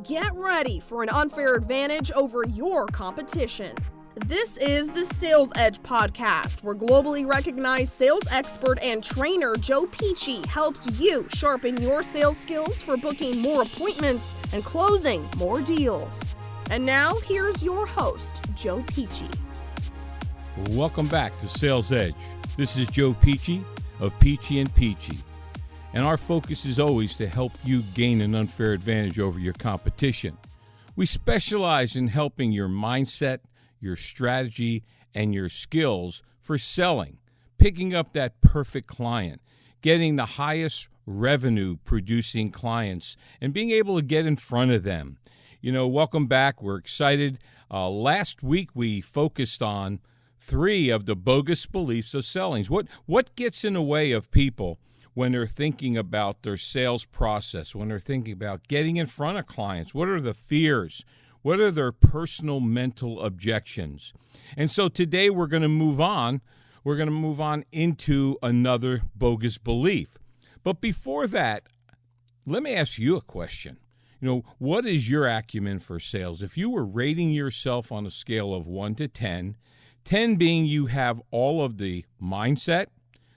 Get ready for an unfair advantage over your competition. This is the Sales Edge podcast, where globally recognized sales expert and trainer Joe Peachy helps you sharpen your sales skills for booking more appointments and closing more deals. And now, here's your host, Joe Peachy. Welcome back to Sales Edge. This is Joe Peachy of Peachy & Peachy. And our focus is always to help you gain an unfair advantage over your competition. We specialize in helping your mindset, your strategy, and your skills for selling, picking up that perfect client, getting the highest revenue producing clients, and being able to get in front of them. Welcome back. We're excited. Last week we focused on 3 of the bogus beliefs of selling. What gets in the way of people when they're thinking about their sales process, when they're thinking about getting in front of clients? What are the fears? What are their personal mental objections? And so today we're going to move on. We're going to move on into another bogus belief. But before that, let me ask you a question. What is your acumen for sales? If you were rating yourself on a scale of 1 to 10, 10 being you have all of the mindset,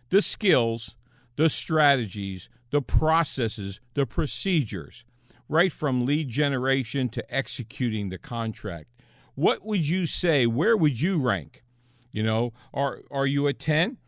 the skills, the strategies, the processes, the procedures, right from lead generation to executing the contract. What would you say? Where would you rank? Are you a 10?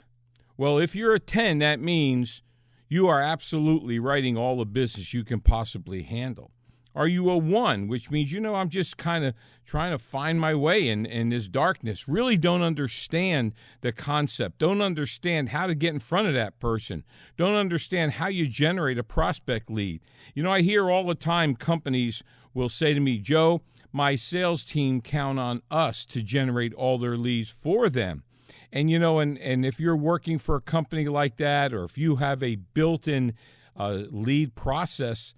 Well, if you're a 10, that means you are absolutely writing all the business you can possibly handle. Are you a 1, which means, I'm just kind of trying to find my way in this darkness, really don't understand the concept, don't understand how to get in front of that person, don't understand how you generate a prospect lead. I hear all the time companies will say to me, Joe, my sales team count on us to generate all their leads for them. And, and if you're working for a company like that, or if you have a built-in lead process,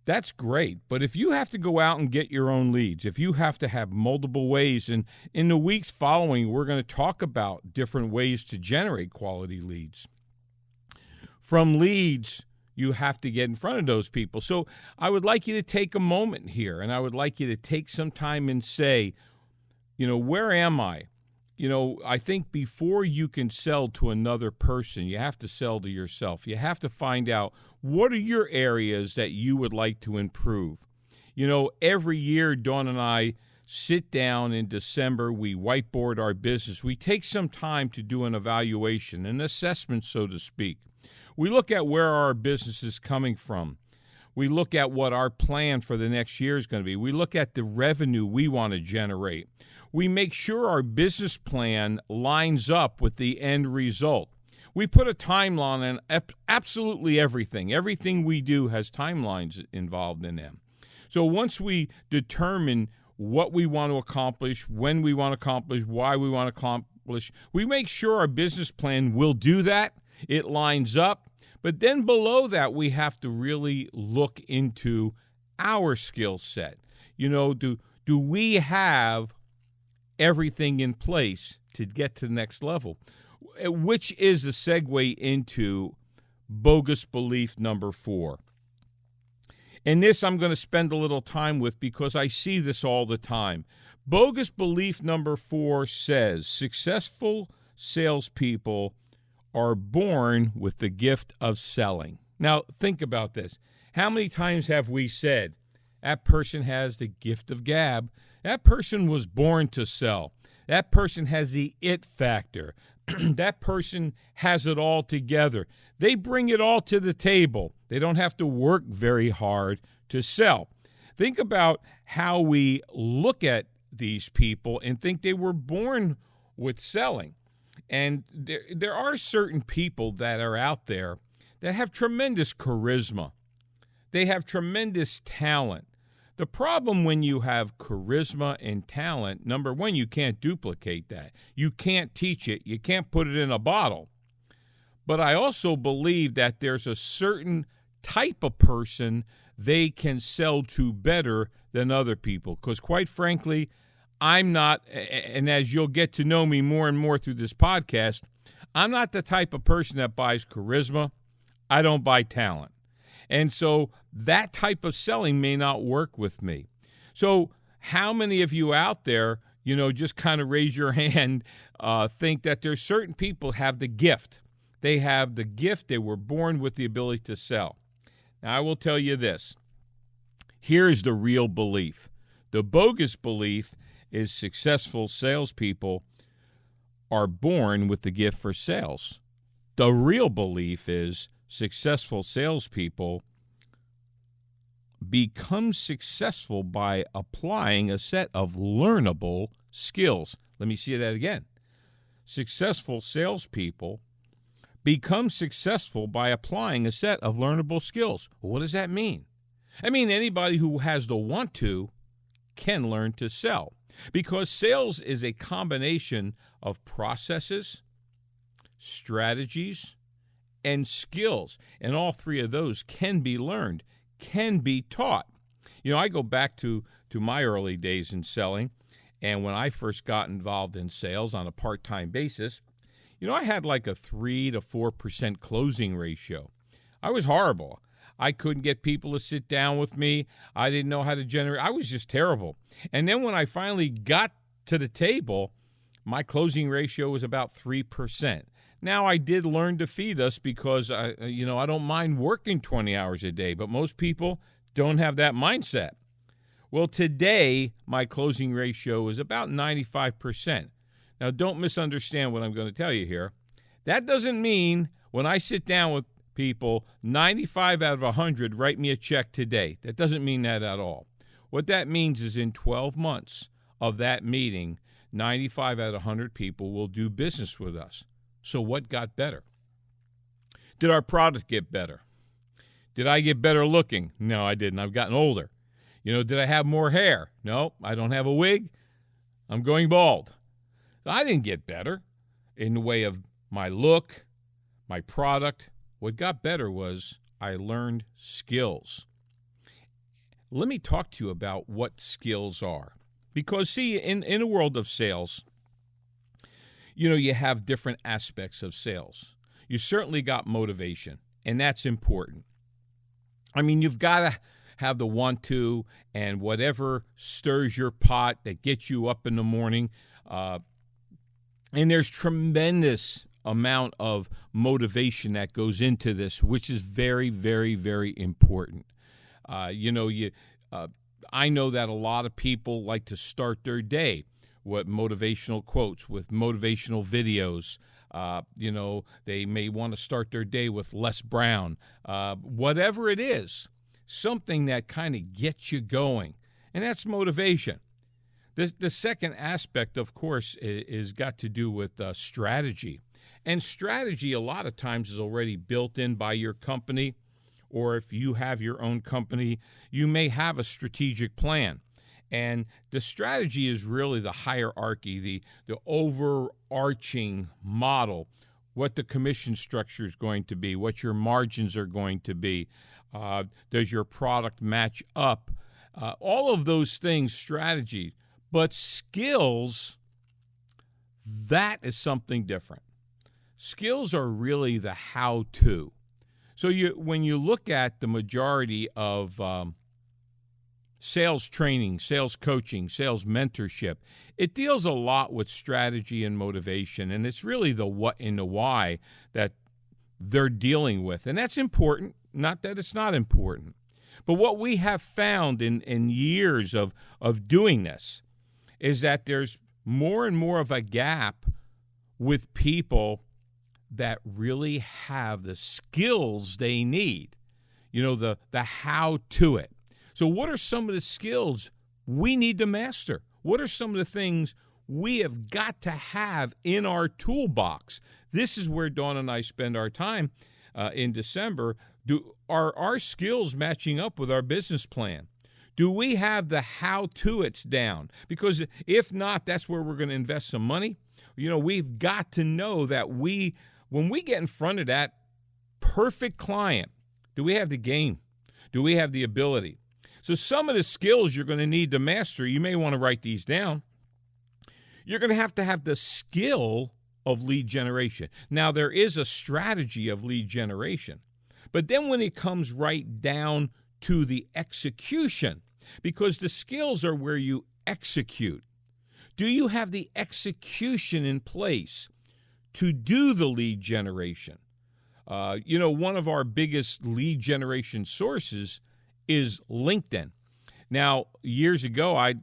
that's great. But if you have to go out and get your own leads, if you have to have multiple ways, and in the weeks following, we're going to talk about different ways to generate quality leads. From leads, you have to get in front of those people. So I would like you to take a moment here, and I would like you to take some time and say, where am I? I think before you can sell to another person, you have to sell to yourself. You have to find out, what are your areas that you would like to improve? Every year, Dawn and I sit down in December, we whiteboard our business. We take some time to do an evaluation, an assessment, so to speak. We look at where our business is coming from. We look at what our plan for the next year is going to be. We look at the revenue we want to generate. We make sure our business plan lines up with the end result. We put a timeline on absolutely everything. Everything we do has timelines involved in them. So once we determine what we want to accomplish, when we want to accomplish, why we want to accomplish, we make sure our business plan will do that. It lines up. But then below that, we have to really look into our skill set. Do we have everything in place to get to the next level? Which is a segue into bogus belief number 4. And this I'm going to spend a little time with because I see this all the time. Bogus belief number 4 says successful salespeople are born with the gift of selling. Now, think about this. How many times have we said that person has the gift of gab? That person was born to sell. That person has the it factor. That person has it all together. They bring it all to the table. They don't have to work very hard to sell. Think about how we look at these people and think they were born with selling. And there are certain people that are out there that have tremendous charisma. They have tremendous talent. The problem when you have charisma and talent, number 1, you can't duplicate that. You can't teach it. You can't put it in a bottle. But I also believe that there's a certain type of person they can sell to better than other people. Because quite frankly, I'm not, and as you'll get to know me more and more through this podcast, I'm not the type of person that buys charisma. I don't buy talent. And so that type of selling may not work with me. So how many of you out there, just kind of raise your hand, think that there's certain people have the gift. They have the gift. They were born with the ability to sell. Now, I will tell you this. Here's the real belief. The bogus belief is successful salespeople are born with the gift for sales. The real belief is successful salespeople become successful by applying a set of learnable skills. Let me see that again. Successful salespeople become successful by applying a set of learnable skills. What does that mean? I mean, anybody who has the want to can learn to sell, because sales is a combination of processes, strategies, and skills. And all three of those can be learned, can be taught. I go back to my early days in selling, and when I first got involved in sales on a part-time basis, I had like a 3 to 4% closing ratio. I was horrible. I couldn't get people to sit down with me. I didn't know how to generate. I was just terrible. And then when I finally got to the table, my closing ratio was about 3%. Now, I did learn to feed us because, I don't mind working 20 hours a day, but most people don't have that mindset. Well, today, my closing ratio is about 95%. Now, don't misunderstand what I'm going to tell you here. That doesn't mean when I sit down with people, 95 out of 100 write me a check today. That doesn't mean that at all. What that means is in 12 months of that meeting, 95 out of 100 people will do business with us. So what got better? Did our product get better? Did I get better looking? No, I didn't. I've gotten older. Did I have more hair? No, I don't have a wig. I'm going bald. I didn't get better in the way of my look, my product. What got better was I learned skills. Let me talk to you about what skills are. Because, see, in a world of sales, you have different aspects of sales. You certainly got motivation, and that's important. I mean, you've got to have the want to and whatever stirs your pot that gets you up in the morning. And there's tremendous amount of motivation that goes into this, which is very, very, very important. I know that a lot of people like to start their day with motivational quotes, with motivational videos. They may want to start their day with Les Brown. Whatever it is, something that kind of gets you going, and that's motivation. The second aspect, of course, is got to do with strategy. And strategy, a lot of times, is already built in by your company, or if you have your own company, you may have a strategic plan. And the strategy is really the hierarchy, the overarching model, what the commission structure is going to be, what your margins are going to be. Does your product match up? All of those things, strategy. But skills, that is something different. Skills are really the how-to. So when you look at the majority of sales training, sales coaching, sales mentorship, it deals a lot with strategy and motivation, and it's really the what and the why that they're dealing with. And that's important, not that it's not important. But what we have found in years of doing this is that there's more and more of a gap with people that really have the skills they need, the how to it. So what are some of the skills we need to master? What are some of the things we have got to have in our toolbox? This is where Dawn and I spend our time in December. Are our skills matching up with our business plan? Do we have the how-to-its down? Because if not, that's where we're going to invest some money. We've got to know that when we get in front of that perfect client, do we have the game? Do we have the ability? So some of the skills you're going to need to master, you may want to write these down. You're going to have the skill of lead generation. Now, there is a strategy of lead generation, But then when it comes right down to the execution, because the skills are where you execute, do you have the execution in place to do the lead generation? One of our biggest lead generation sources is LinkedIn. Now, years ago, I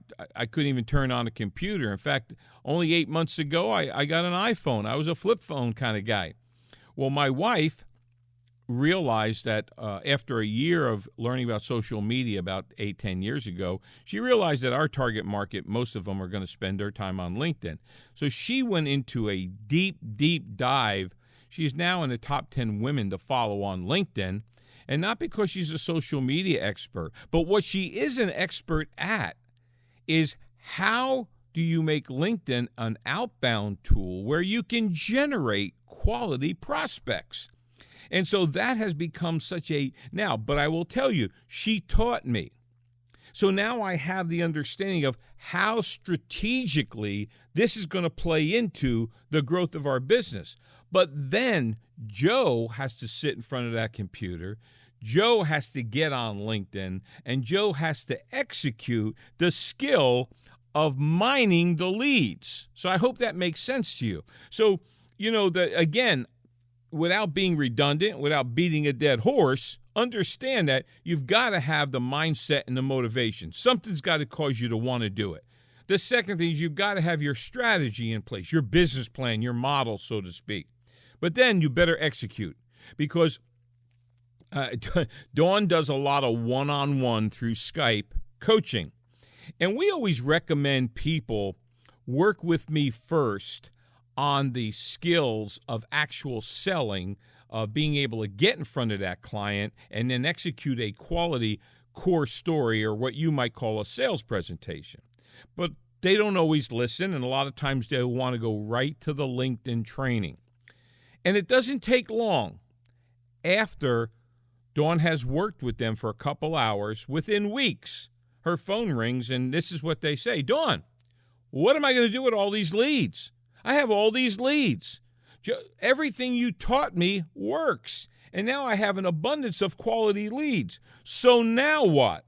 couldn't even turn on a computer. In fact, only 8 months ago, I got an iPhone. I was a flip phone kind of guy. Well, my wife realized that after a year of learning about social media about 8-10 years ago, she realized that our target market, most of them are going to spend their time on LinkedIn. So she went into a deep, deep dive. She's now in the top 10 women to follow on LinkedIn. And not because she's a social media expert, but what she is an expert at is how do you make LinkedIn an outbound tool where you can generate quality prospects? And so that has become but I will tell you, she taught me. So now I have the understanding of how strategically this is going to play into the growth of our business. But then Joe has to sit in front of that computer. Joe has to get on LinkedIn, and Joe has to execute the skill of mining the leads. So I hope that makes sense to you. So, again, without being redundant, without beating a dead horse, understand that you've got to have the mindset and the motivation. Something's got to cause you to want to do it. The second thing is you've got to have your strategy in place, your business plan, your model, so to speak. But then you better execute, because Dawn does a lot of one-on-one through Skype coaching. And we always recommend people work with me first on the skills of actual selling, of being able to get in front of that client and then execute a quality core story, or what you might call a sales presentation. But they don't always listen, and a lot of times they want to go right to the LinkedIn training. And it doesn't take long after Dawn has worked with them for a couple hours. Within weeks, her phone rings, and this is what they say. Dawn, what am I going to do with all these leads? I have all these leads. Everything you taught me works, and now I have an abundance of quality leads. So now what?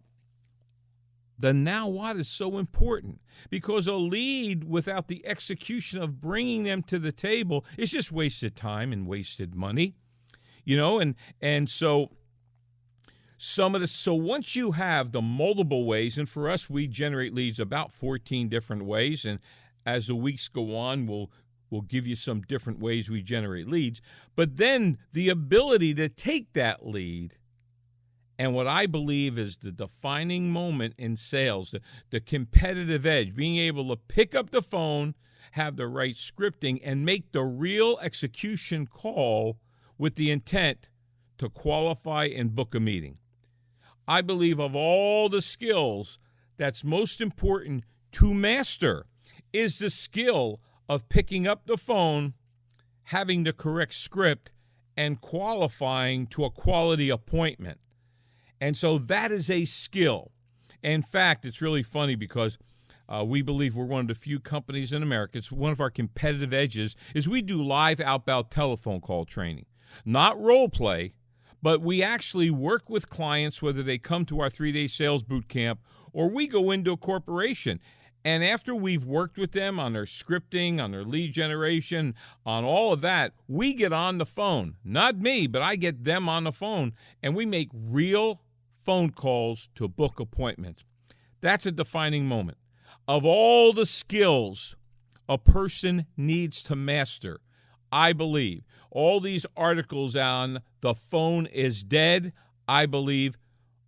The now what is so important, because a lead without the execution of bringing them to the table is just wasted time and wasted money, and so so once you have the multiple ways, and for us, we generate leads about 14 different ways, and as the weeks go on, we'll give you some different ways we generate leads, but then the ability to take that lead, and what I believe is the defining moment in sales, the competitive edge, being able to pick up the phone, have the right scripting, and make the real execution call with the intent to qualify and book a meeting. I believe of all the skills that's most important to master is the skill of picking up the phone, having the correct script, and qualifying to a quality appointment. And so that is a skill. In fact, it's really funny because we believe we're one of the few companies in America. It's one of our competitive edges is we do live outbound telephone call training. Not role play, but we actually work with clients, whether they come to our 3-day sales boot camp or we go into a corporation. And after we've worked with them on their scripting, on their lead generation, on all of that, we get on the phone. Not me, but I get them on the phone, and we make real phone calls to book appointments. That's a defining moment. Of all the skills a person needs to master, I believe all these articles on the phone is dead, I believe,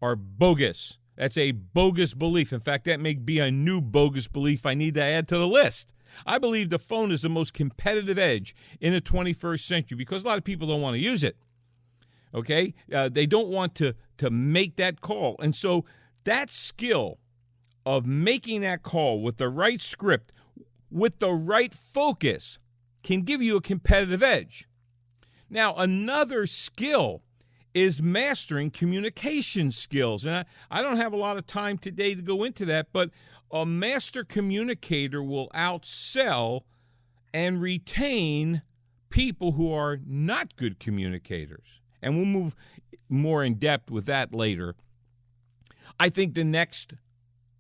are bogus. That's a bogus belief. In fact, that may be a new bogus belief I need to add to the list. I believe the phone is the most competitive edge in the 21st century because a lot of people don't want to use it. Okay? They don't want to make that call. And so that skill of making that call with the right script, with the right focus, can give you a competitive edge. Now, another skill is mastering communication skills. And I don't have a lot of time today to go into that, but a master communicator will outsell and retain people who are not good communicators. and we'll move more in depth with that later. I think the next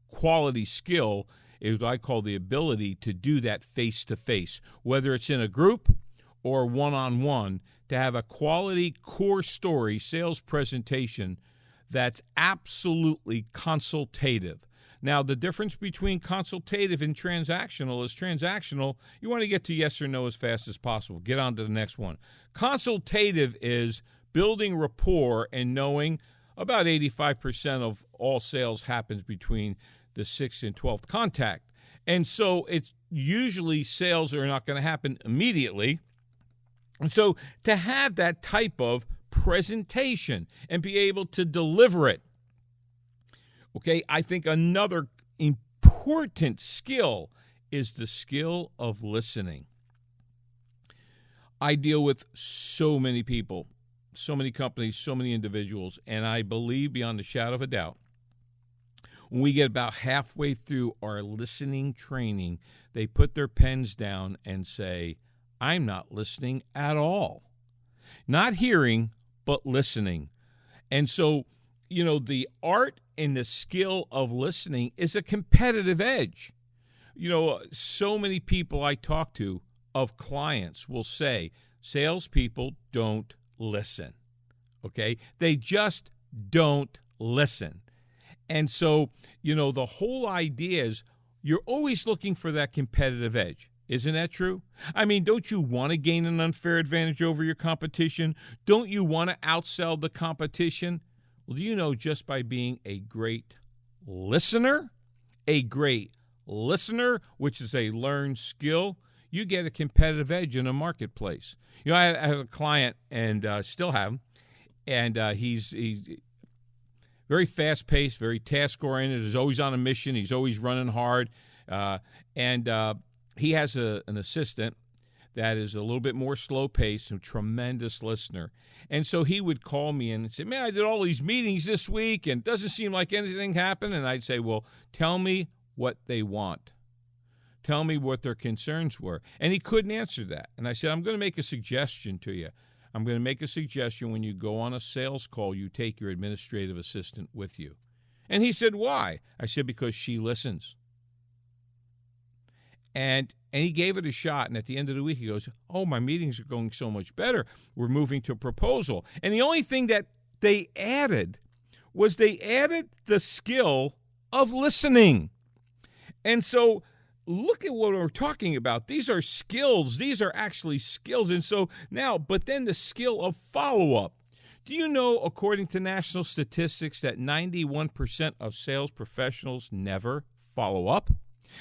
quality skill is what I call the ability to do that face-to-face, whether it's in a group or one-on-one, to have a quality core story sales presentation that's absolutely consultative. Now, the difference between consultative and transactional is transactional, you want to get to yes or no as fast as possible. Get on to the next one. Consultative is building rapport and knowing about 85% of all sales happens between the 6th and 12th contact. And so it's usually sales are not going to happen immediately. And so to have that type of presentation and be able to deliver it, okay, I think another important skill is the skill of listening. I deal with so many people, so many companies, so many individuals, and I believe beyond a shadow of a doubt, when we get about halfway through our listening training, they put their pens down and say, I'm not listening at all. Not hearing, but listening. And so, the art and the skill of listening is a competitive edge. So many people I talk to of clients will say, salespeople don't listen. Okay? They just don't listen. And so, the whole idea is you're always looking for that competitive edge. Isn't that true? I mean, don't you want to gain an unfair advantage over your competition? Don't you want to outsell the competition? Well, do you know just by being a great listener, which is a learned skill, you get a competitive edge in a marketplace. I had a client and still have him, and he's very fast-paced, very task-oriented, is always on a mission. He's always running hard, and he has an assistant that is a little bit more slow-paced and tremendous listener. And so he would call me in and say, man, I did all these meetings this week and it doesn't seem like anything happened. And I'd say, well, tell me what they want. Tell me what their concerns were. And he couldn't answer that. And I said, I'm going to make a suggestion to you. I'm going to make a suggestion when you go on a sales call, you take your administrative assistant with you. And he said, why? I said, because she listens. And he gave it a shot, and at the end of the week, he goes, oh, my meetings are going so much better. We're moving to a proposal. And the only thing that they added was the skill of listening. And so look at what we're talking about. These are skills. These are actually skills. And so now, but then the skill of follow-up. Do you know, according to national statistics, that 91% of sales professionals never follow up?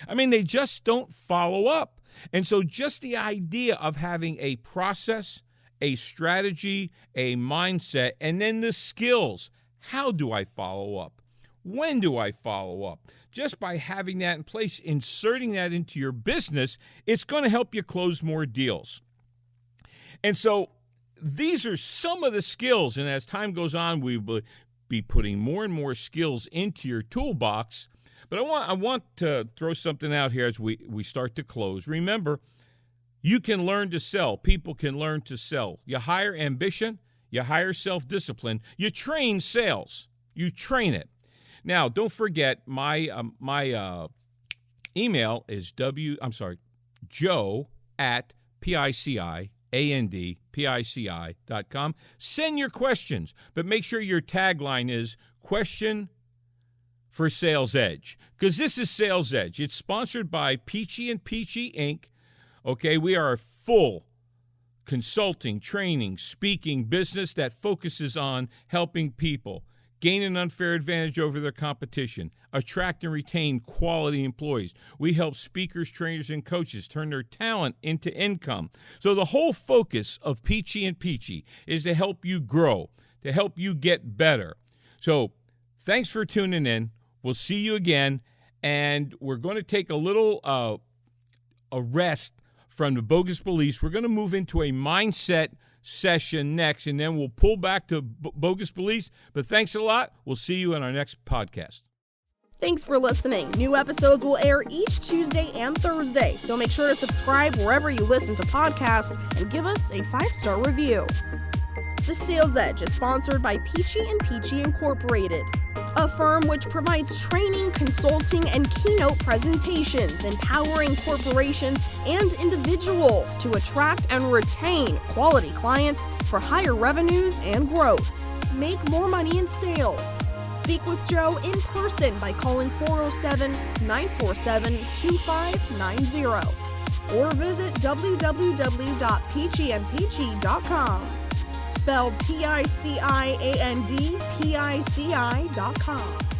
I mean, they just don't follow up. And so just the idea of having a process, a strategy, a mindset, and then the skills. How do I follow up? When do I follow up? Just by having that in place, inserting that into your business, it's going to help you close more deals. And so these are some of the skills. And as time goes on, we will be putting more and more skills into your toolbox. But I want to throw something out here as we start to close. Remember, you can learn to sell. People can learn to sell. You hire ambition. You hire self-discipline. You train sales. You train it. Now, don't forget, my email is joe@PICIANDPICI.com. Send your questions, but make sure your tagline is question for Sales Edge, because this is Sales Edge. It's sponsored by Peachy & Peachy, Inc. Okay, we are a full consulting, training, speaking business that focuses on helping people gain an unfair advantage over their competition, attract and retain quality employees. We help speakers, trainers, and coaches turn their talent into income. So the whole focus of Peachy & Peachy is to help you grow, to help you get better. So thanks for tuning in. We'll see you again, and we're going to take a little a rest from the bogus beliefs. We're going to move into a mindset session next, and then we'll pull back to bogus beliefs. But thanks a lot. We'll see you in our next podcast. Thanks for listening. New episodes will air each Tuesday and Thursday, so make sure to subscribe wherever you listen to podcasts and give us a 5-star review. The Sales Edge is sponsored by Peachy & Peachy Incorporated, a firm which provides training, consulting, and keynote presentations, empowering corporations and individuals to attract and retain quality clients for higher revenues and growth. Make more money in sales. Speak with Joe in person by calling 407-947-2590 or visit www.peachyandpeachy.com. Spelled PICIAND PICI.com.